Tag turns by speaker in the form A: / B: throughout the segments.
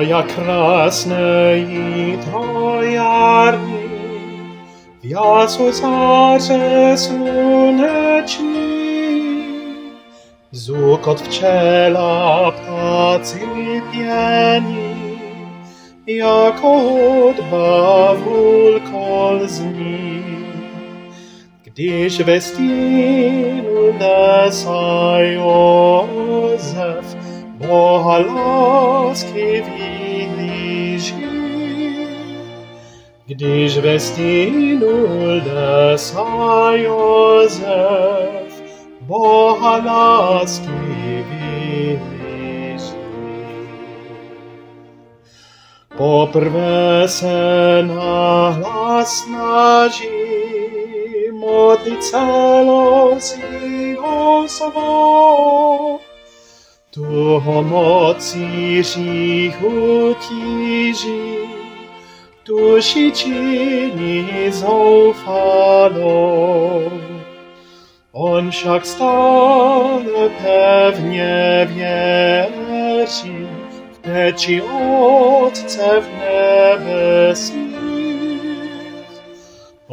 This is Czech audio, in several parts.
A: jak krásne i trojarní, v jasu zarze słoneczni, zukot wczela ptacy pieni, jako odbawul kolzni. Gdyż westinu desa Józef, Boha laski widzi. Gdyż westinu desa Józef, Boha laski widzi. Poprvé se na hlas snaží modliť celosilo svou, toho moci hříchu tíži, duši činí zoufalou. On však stále pevně věří v péči Otce v nebesích.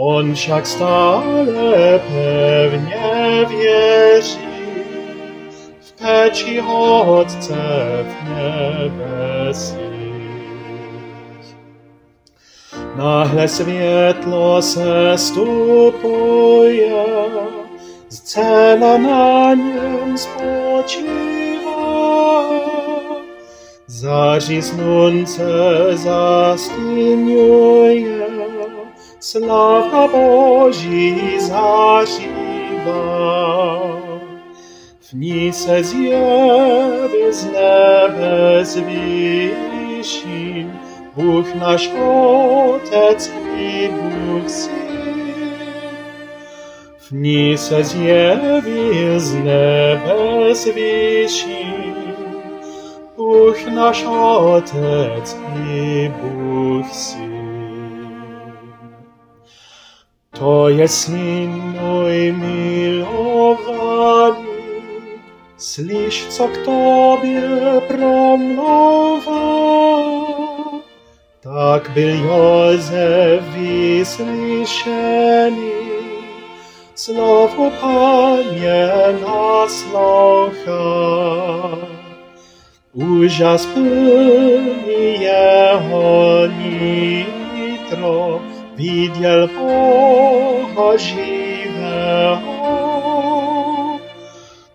A: On však stále pevně věří v péči Otce v nebesích. Nahle světlo se stupuje, zcela na něm spočívá. Září slunce zastíňuje, sláva Boží zažívá. V ní se zjeví z nebes výšin Bůh náš Otec i Bůh Syn. V ní se zjeví z nebes výšin Bůh náš Otec i Bůh Syn. To je Syn můj milovaný, slyš, co k tobě promlouvá. Tak byl Jozef vyslyšený, slovo Panie naslouchá. Úžas plný jeho nitro, viděl Boha živého.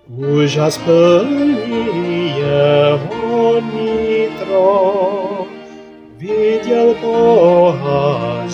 A: Úžas plný jeho nitro, viděl Boha